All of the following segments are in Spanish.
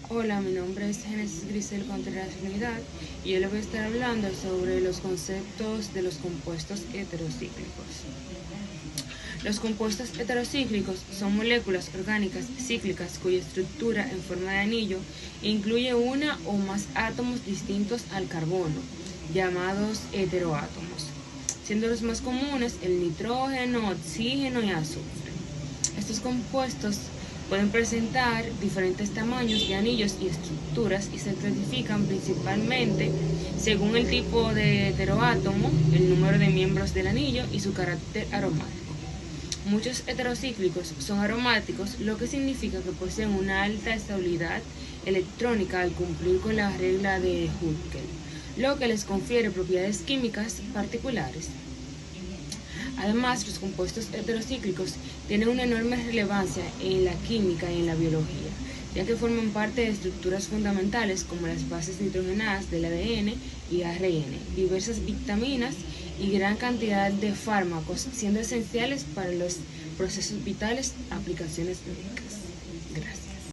Hola, mi nombre es Génesis Grisel Contreras Unidad y yo le voy a estar hablando sobre los conceptos de los compuestos heterocíclicos. Los compuestos heterocíclicos son moléculas orgánicas cíclicas cuya estructura en forma de anillo incluye una o más átomos distintos al carbono, llamados heteroátomos, siendo los más comunes el nitrógeno, oxígeno y azufre. Estos compuestos pueden presentar diferentes tamaños de anillos y estructuras y se clasifican principalmente según el tipo de heteroátomo, el número de miembros del anillo y su carácter aromático. Muchos heterocíclicos son aromáticos, lo que significa que poseen una alta estabilidad electrónica al cumplir con la regla de Hückel, lo que les confiere propiedades químicas particulares. Además, los compuestos heterocíclicos tienen una enorme relevancia en la química y en la biología, ya que forman parte de estructuras fundamentales como las bases nitrogenadas del ADN y ARN, diversas vitaminas y gran cantidad de fármacos, siendo esenciales para los procesos vitales, aplicaciones médicas. Gracias.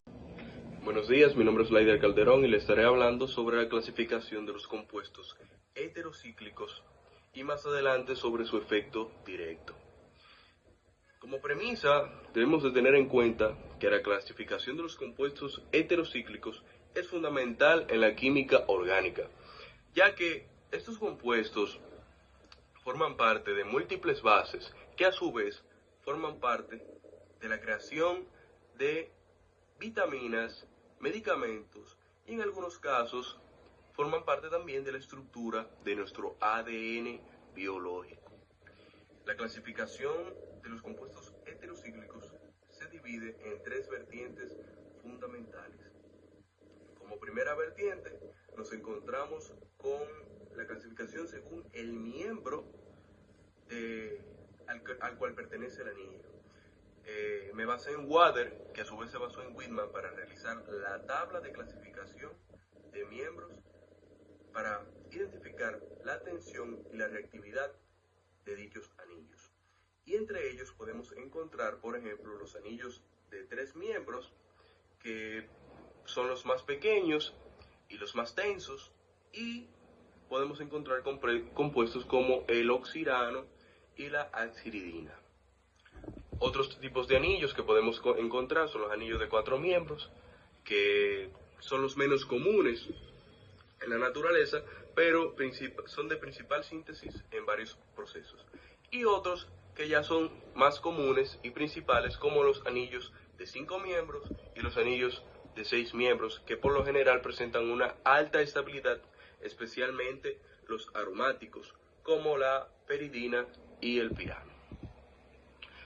Buenos días, mi nombre es Laider Calderón y le estaré hablando sobre la clasificación de los compuestos heterocíclicos y más adelante sobre su efecto directo. Como premisa, debemos de tener en cuenta que la clasificación de los compuestos heterocíclicos es fundamental en la química orgánica, ya que estos compuestos forman parte de múltiples bases que a su vez forman parte de la creación de vitaminas, medicamentos y en algunos casos forman parte también de la estructura de nuestro ADN biológico. La clasificación de los compuestos heterocíclicos se divide en tres vertientes fundamentales. Como primera vertiente nos encontramos con la clasificación según el miembro al cual pertenece el anillo. Me basé en Water, que a su vez se basó en Whitman para realizar la tabla de clasificación de miembros para identificar la tensión y la reactividad de dichos anillos. Y entre ellos podemos encontrar, por ejemplo, los anillos de 3 miembros, que son los más pequeños y los más tensos, y podemos encontrar compuestos como el oxirano y la axiridina. Otros tipos de anillos que podemos encontrar son los anillos de 4 miembros, que son los menos comunes en la naturaleza, pero son de principal síntesis en varios procesos. Y otros que ya son más comunes y principales, como los anillos de 5 miembros y los anillos de 6 miembros, que por lo general presentan una alta estabilidad, especialmente los aromáticos, como la peridina y el pirano.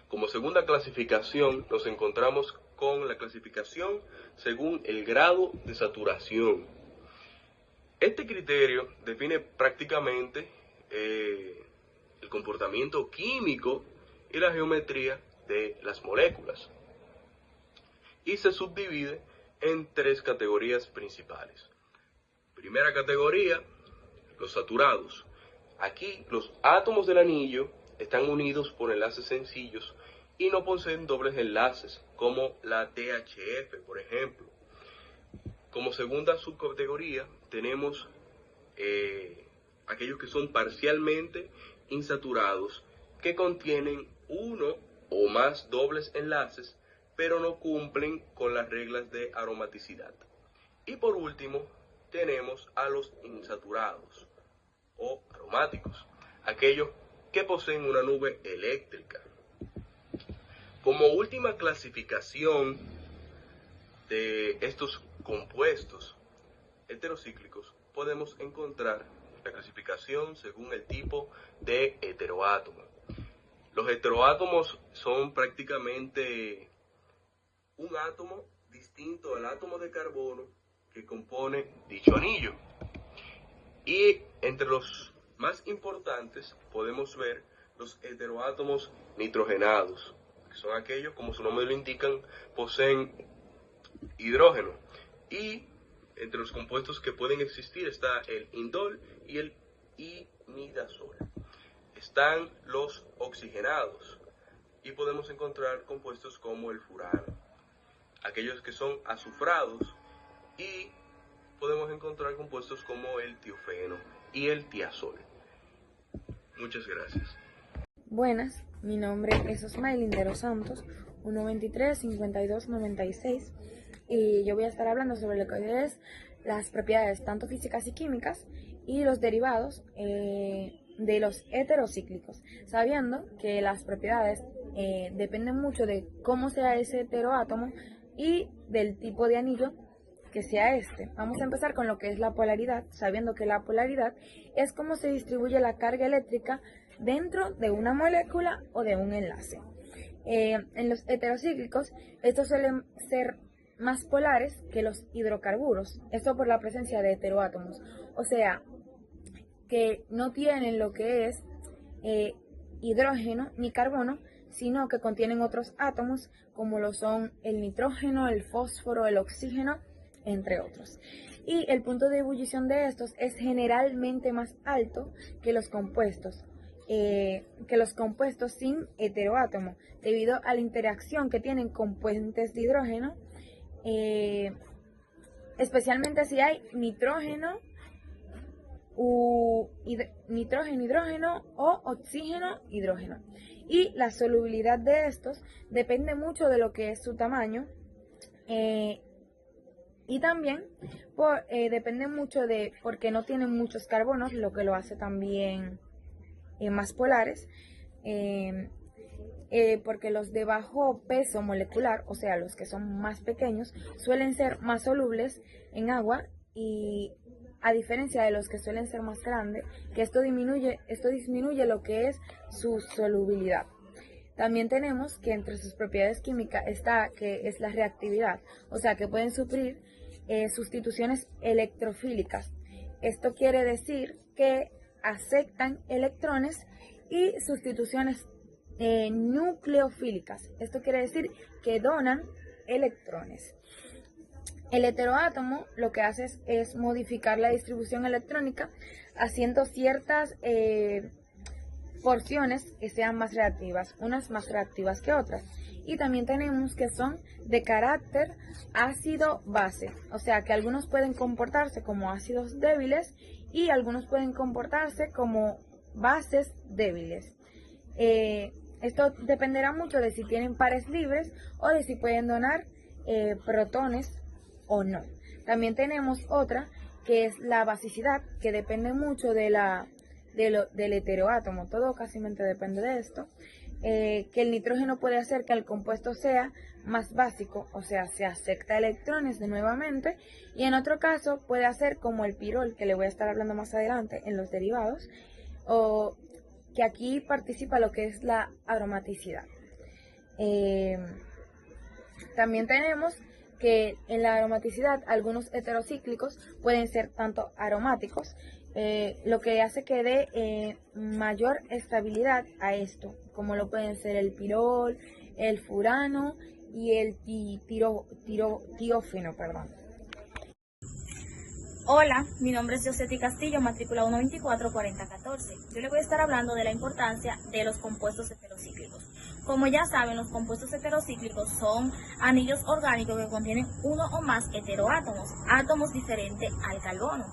Como segunda clasificación nos encontramos con la clasificación según el grado de saturación. Este criterio define prácticamente el comportamiento químico y la geometría de las moléculas y se subdivide en tres categorías principales. Primera categoría, los saturados. Aquí los átomos del anillo están unidos por enlaces sencillos y no poseen dobles enlaces, como la THF, por ejemplo. Como segunda subcategoría tenemos aquellos que son parcialmente insaturados, que contienen uno o más dobles enlaces, pero no cumplen con las reglas de aromaticidad. Y por último, tenemos a los insaturados o aromáticos, aquellos que poseen una nube eléctrica. Como última clasificación de estos compuestos heterocíclicos, podemos encontrar la clasificación según el tipo de heteroátomo. Los heteroátomos son prácticamente un átomo distinto al átomo de carbono que compone dicho anillo. Y entre los más importantes podemos ver los heteroátomos nitrogenados, que son aquellos, como su nombre lo indican, poseen hidrógeno. Y entre los compuestos que pueden existir está el indol y el imidazol. Están los oxigenados y podemos encontrar compuestos como el furano, aquellos que son azufrados y podemos encontrar compuestos como el tiofeno y el tiazol. Muchas gracias. Buenas, mi nombre es Osmaylin de los Santos, 123-5296, y yo voy a estar hablando sobre lo que es las propiedades tanto físicas y químicas y los derivados de los heterocíclicos, sabiendo que las propiedades dependen mucho de cómo sea ese heteroátomo y del tipo de anillo que sea este. Vamos a empezar con lo que es la polaridad, sabiendo que la polaridad es cómo se distribuye la carga eléctrica dentro de una molécula o de un enlace. En los heterocíclicos, estos suelen ser más polares que los hidrocarburos, esto por la presencia de heteroátomos, o sea, que no tienen lo que es hidrógeno ni carbono, sino que contienen otros átomos como lo son el nitrógeno, el fósforo, el oxígeno, entre otros. Y el punto de ebullición de estos es generalmente más alto que los compuestos sin heteroátomo, debido a la interacción que tienen con puentes de hidrógeno, especialmente si hay nitrógeno, hidrógeno o oxígeno, hidrógeno. Y la solubilidad de estos depende mucho de lo que es su tamaño, y también depende mucho de porque no tienen muchos carbonos, lo que lo hace también más polares, porque los de bajo peso molecular, o sea, los que son más pequeños, suelen ser más solubles en agua, y a diferencia de los que suelen ser más grandes, que esto disminuye lo que es su solubilidad. También tenemos que entre sus propiedades químicas está que es la reactividad, o sea, que pueden sufrir sustituciones electrofílicas. Esto quiere decir que aceptan electrones, y sustituciones nucleofílicas. Esto quiere decir que donan electrones. El heteroátomo lo que hace es modificar la distribución electrónica haciendo ciertas porciones que sean más reactivas, unas más reactivas que otras. Y también tenemos que son de carácter ácido-base, o sea que algunos pueden comportarse como ácidos débiles y algunos pueden comportarse como bases débiles. Esto dependerá mucho de si tienen pares libres o de si pueden donar protones o no. También tenemos otra que es la basicidad, que depende mucho del heteroátomo. Todo casi depende de esto. Que el nitrógeno puede hacer que el compuesto sea más básico, o sea, se acepta electrones de nuevamente, y en otro caso puede hacer como el pirol, que le voy a estar hablando más adelante en los derivados, o que aquí participa lo que es la aromaticidad. También tenemos que en la aromaticidad algunos heterocíclicos pueden ser tanto aromáticos, lo que hace que dé mayor estabilidad a esto, como lo pueden ser el pirol, el furano y el tiófeno. Hola, mi nombre es Yosetti Castillo, matrícula 1244014. Yo le voy a estar hablando de la importancia de los compuestos heterocíclicos. Como ya saben, los compuestos heterocíclicos son anillos orgánicos que contienen uno o más heteroátomos, átomos diferentes al carbono,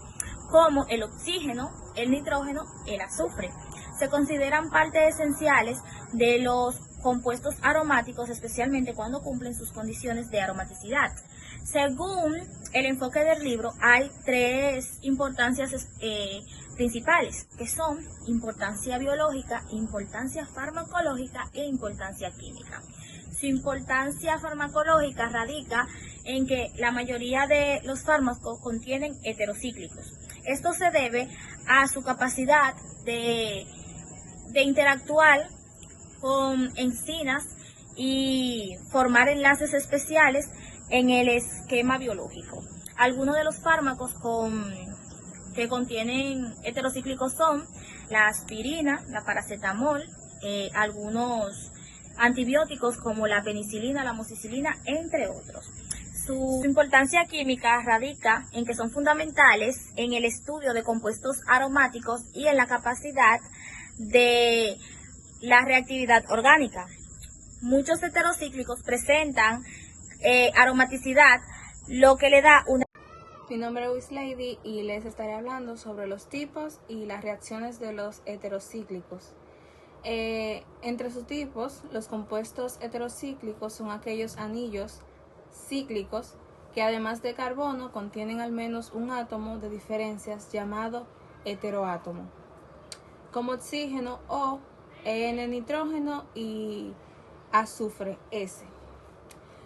como el oxígeno, el nitrógeno, el azufre. Se consideran partes esenciales de los compuestos aromáticos, especialmente cuando cumplen sus condiciones de aromaticidad. Según el enfoque del libro, hay tres importancias principales, que son importancia biológica, importancia farmacológica e importancia química. Su importancia farmacológica radica en que la mayoría de los fármacos contienen heterocíclicos. Esto se debe a su capacidad de interactuar con enzimas y formar enlaces especiales en el esquema biológico. Algunos de los fármacos que contienen heterocíclicos son la aspirina, la paracetamol, algunos antibióticos como la penicilina, la amoxicilina, entre otros. Su importancia química radica en que son fundamentales en el estudio de compuestos aromáticos y en la capacidad de la reactividad orgánica. Muchos heterocíclicos presentan aromaticidad, lo que le da una... Mi nombre es Wislady y les estaré hablando sobre los tipos y las reacciones de los heterocíclicos. Entre sus tipos, los compuestos heterocíclicos son aquellos anillos cíclicos que además de carbono contienen al menos un átomo de diferencias llamado heteroátomo, como oxígeno O, N-nitrógeno y azufre S.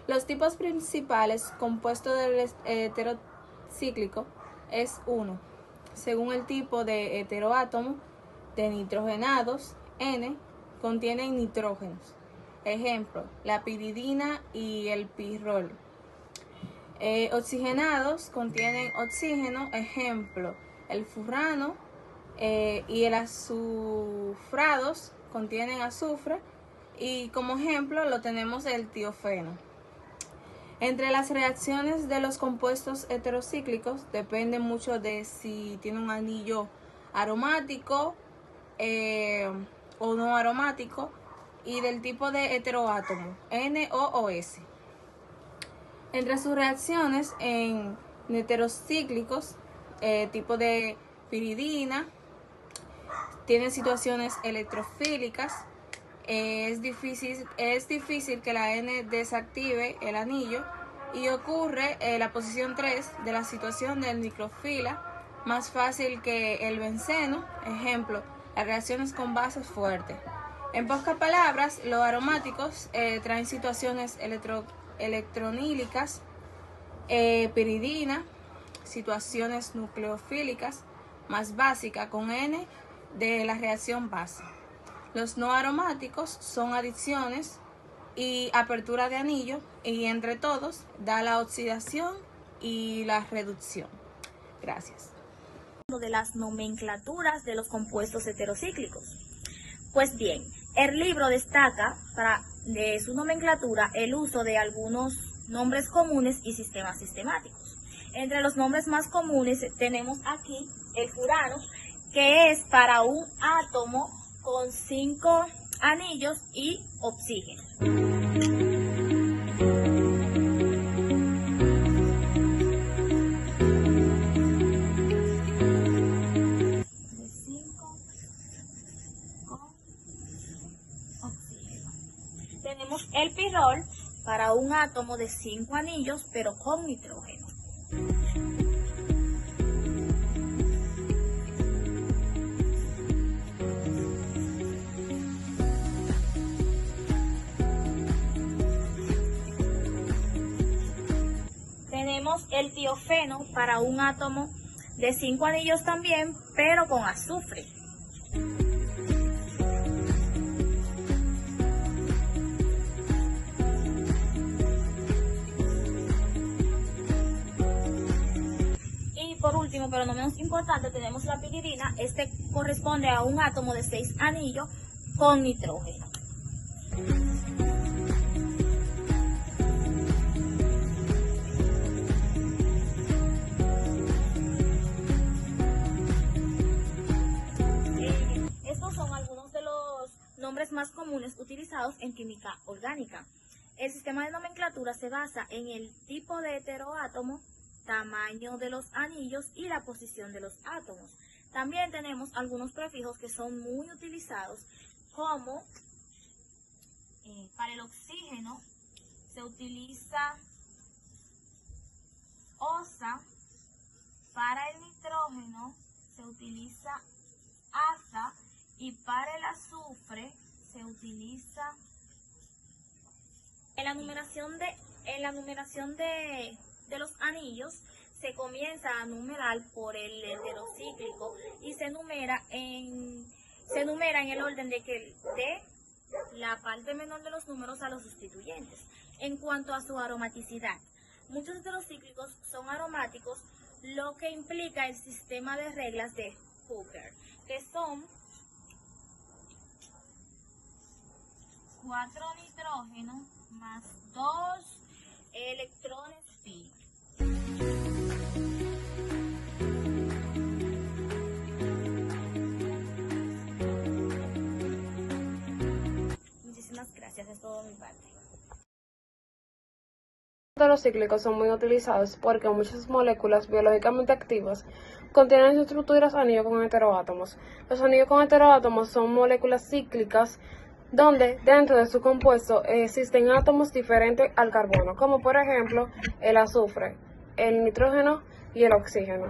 Los tipos principales compuestos del heterocíclico es 1, según el tipo de heteroátomo de nitrogenados, N, contienen nitrógenos. Ejemplo, la piridina y el pirrol. Oxigenados contienen oxígeno. Ejemplo, el furano y el azufrados contienen azufre. Y como ejemplo lo tenemos el tiofeno. Entre las reacciones de los compuestos heterocíclicos depende mucho de si tiene un anillo aromático o no aromático y del tipo de heteroátomo, N, O o S. Entre sus reacciones en heterocíclicos, tipo de piridina, tiene situaciones electrofílicas. Es difícil que la N desactive el anillo y ocurre la posición 3 de la situación del microfila, más fácil que el benceno. Ejemplo, las reacciones con bases fuertes. En pocas palabras, los aromáticos traen situaciones electronílicas, piridina, situaciones nucleofílicas más básicas con N de la reacción base. Los no aromáticos son adiciones y apertura de anillo y entre todos da la oxidación y la reducción. Gracias. De las nomenclaturas de los compuestos heterocíclicos. Pues bien, el libro destaca de su nomenclatura el uso de algunos nombres comunes y sistemas sistemáticos. Entre los nombres más comunes tenemos aquí el furano, que es para un átomo con 5 anillos y oxígeno. Tenemos el pirrol para un átomo de 5 anillos pero con nitrógeno. Tenemos el tiofeno para un átomo de 5 anillos también, pero con azufre. Y por último, pero no menos importante, tenemos la piridina. Este corresponde a un átomo de 6 anillos con nitrógeno. Nombres más comunes utilizados en química orgánica. El sistema de nomenclatura se basa en el tipo de heteroátomo, tamaño de los anillos y la posición de los átomos. También tenemos algunos prefijos que son muy utilizados, como para el oxígeno se utiliza osa, para el nitrógeno se utiliza asa, y para el azufre se utiliza. En la numeración de los anillos se comienza a numerar por el heterocíclico y se numera en el orden de la parte menor de los números a los sustituyentes. En cuanto a su aromaticidad, muchos heterocíclicos son aromáticos, lo que implica el sistema de reglas de Hooker, que son 4 nitrógenos más 2 electrones pi. Muchísimas gracias, es todo de mi parte. Heterocíclicos son muy utilizados porque muchas moléculas biológicamente activas contienen en sus estructuras anillos con heteroátomos. Los anillos con heteroátomos son moléculas cíclicas donde dentro de su compuesto existen átomos diferentes al carbono, como por ejemplo el azufre, el nitrógeno y el oxígeno.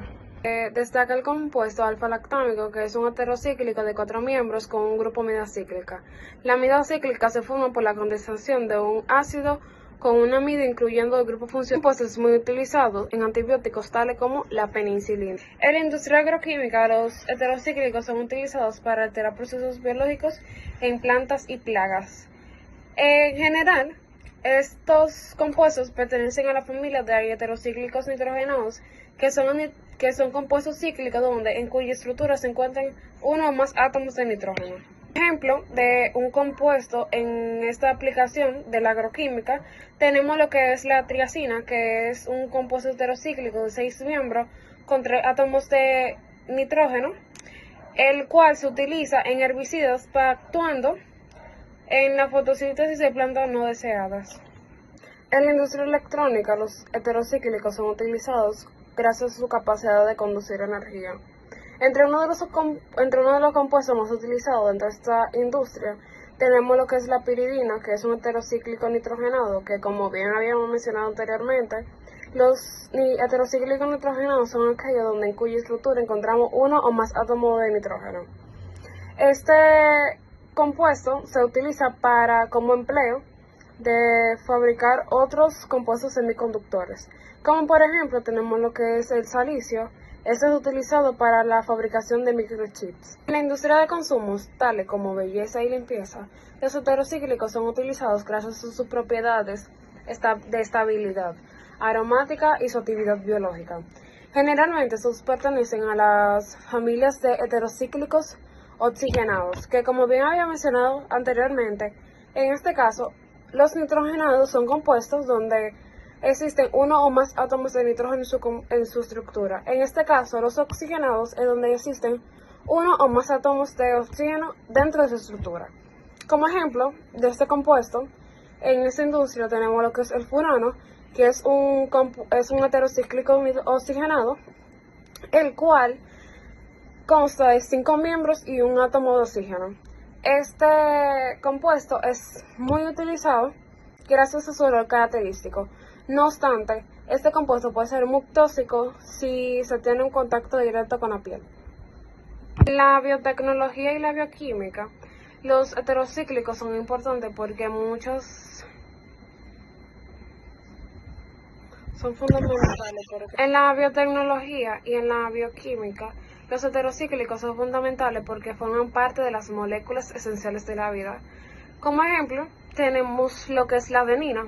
Destaca el compuesto alfa-lactámico, que es un heterocíclico de 4 miembros con un grupo amida cíclica. La amida cíclica se forma por la condensación de un ácido con un amido incluyendo el grupo funcional. Compuestos muy utilizados en antibióticos tales como la penicilina. En la industria agroquímica, los heterocíclicos son utilizados para alterar procesos biológicos en plantas y plagas. En general, estos compuestos pertenecen a la familia de heterocíclicos nitrogenados, que son compuestos cíclicos en cuya estructura se encuentran uno o más átomos de nitrógeno. Ejemplo de un compuesto en esta aplicación de la agroquímica, tenemos lo que es la triazina, que es un compuesto heterocíclico de 6 miembros con 3 átomos de nitrógeno, el cual se utiliza en herbicidas para actuando en la fotosíntesis de plantas no deseadas. En la industria electrónica, los heterocíclicos son utilizados gracias a su capacidad de conducir energía. Entre uno de los compuestos más utilizados dentro de esta industria tenemos lo que es la piridina, que es un heterocíclico nitrogenado, que como bien habíamos mencionado anteriormente, los heterocíclicos nitrogenados son aquellos en cuya estructura encontramos uno o más átomos de nitrógeno. Este compuesto se utiliza como empleo de fabricar otros compuestos semiconductores, como por ejemplo tenemos lo que es el silicio. Este es utilizado para la fabricación de microchips. En la industria de consumos, tales como belleza y limpieza, los heterocíclicos son utilizados gracias a sus propiedades de estabilidad aromática y su actividad biológica. Generalmente estos pertenecen a las familias de heterocíclicos oxigenados, que como bien había mencionado anteriormente, en este caso, los nitrogenados son compuestos donde existen uno o más átomos de nitrógeno en su estructura. En este caso, los oxigenados es donde existen uno o más átomos de oxígeno dentro de su estructura. Como ejemplo de este compuesto, en esta industria tenemos lo que es el furano, que es un heterocíclico oxigenado, el cual consta de 5 miembros y un átomo de oxígeno. Este compuesto es muy utilizado gracias a su olor característico. No obstante, este compuesto puede ser muy tóxico si se tiene un contacto directo con la piel. En la biotecnología y la bioquímica, los heterocíclicos son importantes porque muchos son fundamentales. En la biotecnología y en la bioquímica, los heterocíclicos son fundamentales porque forman parte de las moléculas esenciales de la vida. Como ejemplo, tenemos lo que es la adenina,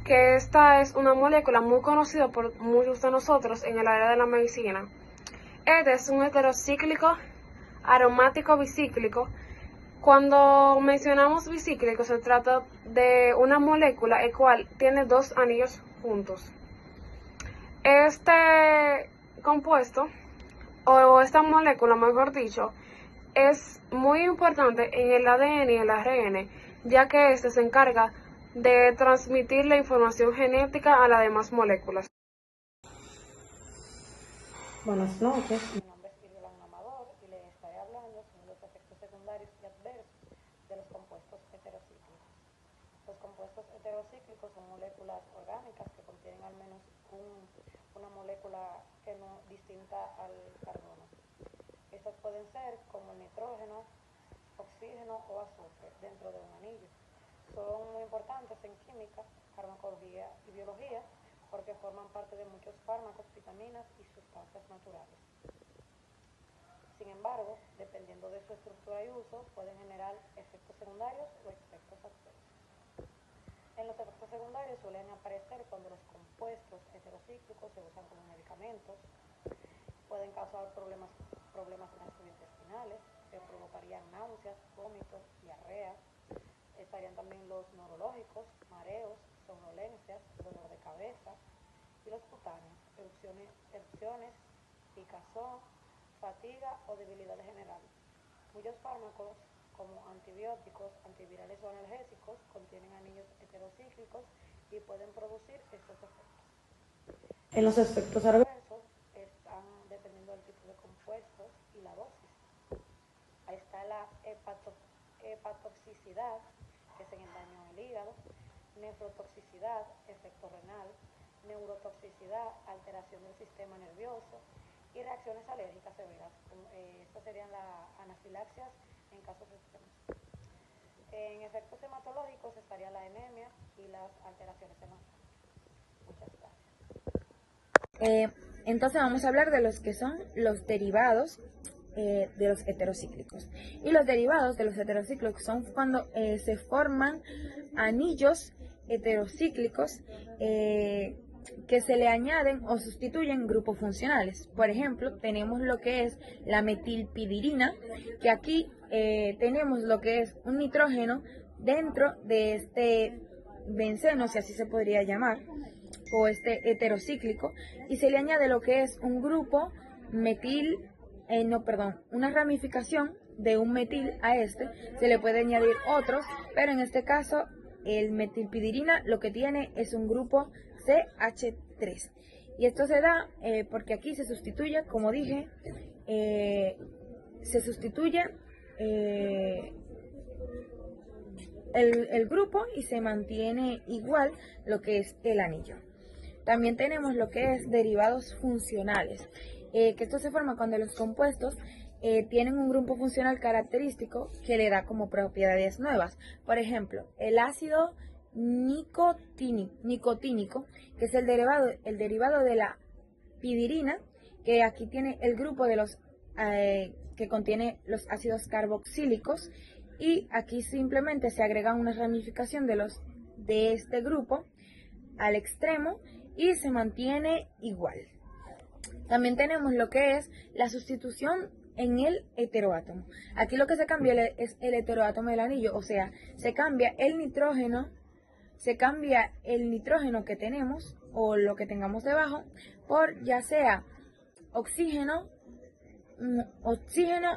que esta es una molécula muy conocida por muchos de nosotros en el área de la medicina. Este es un heterocíclico aromático bicíclico. Cuando mencionamos bicíclico, se trata de una molécula el cual tiene 2 anillos juntos. Este compuesto, o esta molécula, mejor dicho, es muy importante en el ADN y el ARN, ya que este se encarga de transmitir la información genética a las demás moléculas. Buenas noches, mi nombre es Irvelán Amador y les estaré hablando sobre los efectos secundarios y adversos de los compuestos heterocíclicos. Los compuestos heterocíclicos son moléculas orgánicas que contienen al menos una molécula que no distinta al carbono. Estas pueden ser como el nitrógeno, oxígeno o azufre dentro de un anillo. Son muy importantes en química, farmacología y biología porque forman parte de muchos fármacos, vitaminas y sustancias naturales. Sin embargo, dependiendo de su estructura y uso, pueden generar efectos secundarios o efectos adversos. En los efectos secundarios suelen aparecer cuando los compuestos heterocíclicos se usan como medicamentos, pueden causar problemas gastrointestinales, que provocarían náuseas, vómitos, diarrea. Estarían también los neurológicos, mareos, somnolencias, dolor de cabeza, y los cutáneos, erupciones, picazón, fatiga o debilidad general. Muchos fármacos, como antibióticos, antivirales o analgésicos, contienen anillos heterocíclicos y pueden producir estos efectos. En los efectos adversos están dependiendo del tipo de compuestos y la dosis. Ahí está la hepatotoxicidad, que es en el daño al hígado, nefrotoxicidad, efecto renal, neurotoxicidad, alteración del sistema nervioso y reacciones alérgicas severas. Estas serían las anafilaxias en casos extremos. En efectos hematológicos estaría la anemia y las alteraciones hemáticas. Muchas gracias. Entonces vamos a hablar de los que son los derivados de los heterocíclicos. Y los derivados de los heterocíclicos son cuando se forman anillos heterocíclicos que se le añaden o sustituyen grupos funcionales. Por ejemplo, tenemos lo que es la metilpidirina, que aquí tenemos lo que es un nitrógeno dentro de este benceno, si así se podría llamar, o este heterocíclico, y se le añade lo que es un grupo una ramificación de un metil a este, se le puede añadir otros, pero en este caso el metilpidirina lo que tiene es un grupo CH3. Y esto se da porque aquí se sustituye, como dije, el grupo y se mantiene igual lo que es el anillo. También tenemos lo que es derivados funcionales, que esto se forma cuando los compuestos tienen un grupo funcional característico que le da como propiedades nuevas. Por ejemplo, el ácido nicotínico, que es el derivado de la pidirina, que aquí tiene el grupo de los que contiene los ácidos carboxílicos, y aquí simplemente se agrega una ramificación de este grupo al extremo y se mantiene igual. También tenemos lo que es la sustitución en el heteroátomo. Aquí lo que se cambia es el heteroátomo del anillo, o sea, se cambia el nitrógeno que tenemos o lo que tengamos debajo por ya sea oxígeno,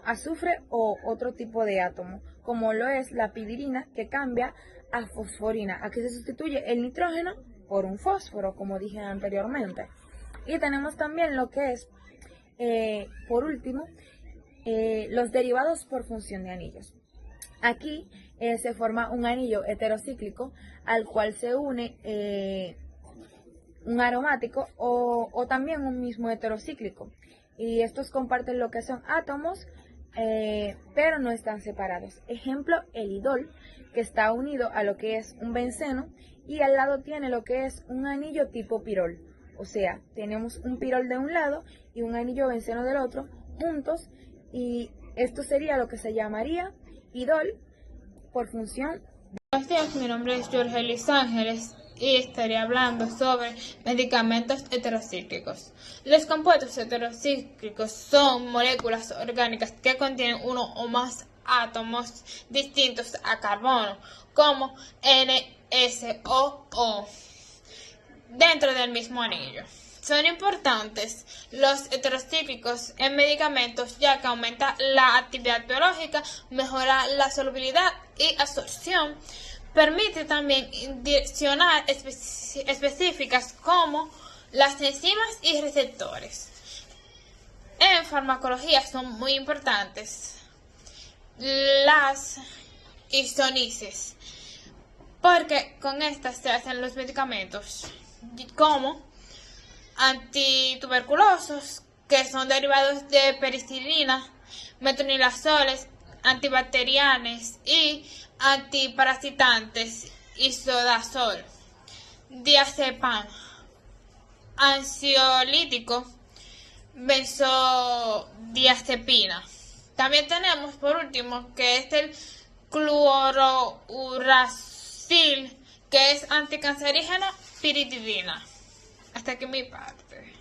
azufre o otro tipo de átomo, como lo es la pidirina, que cambia a fosforina. Aquí se sustituye el nitrógeno por un fósforo, como dije anteriormente. Y tenemos también lo que es, por último, los derivados por función de anillos. Aquí se forma un anillo heterocíclico al cual se une un aromático o también un mismo heterocíclico. Y estos comparten lo que son átomos, pero no están separados. Ejemplo, el idol, que está unido a lo que es un benceno y al lado tiene lo que es un anillo tipo pirol. O sea, tenemos un pirol de un lado y un anillo benceno del otro juntos, y esto sería lo que se llamaría idol por función. Buenos días, mi nombre es Jorge Luis Ángeles y estaré hablando sobre medicamentos heterocíclicos. Los compuestos heterocíclicos son moléculas orgánicas que contienen uno o más átomos distintos a carbono, como NSOO, dentro del mismo anillo. Son importantes los heterocíclicos en medicamentos, ya que aumenta la actividad biológica, mejora la solubilidad y absorción, permite también direccionar específicas como las enzimas y receptores. En farmacología son muy importantes las isonices, porque con estas se hacen los medicamentos como antituberculosos, que son derivados de penicilina, metronidazole, antibacterianos y antiparasitantes, isodazol, diazepam, ansiolítico, benzodiazepina. También tenemos por último que es el clorouracil, que es anticancerígeno, piridina. Hasta aquí mi parte.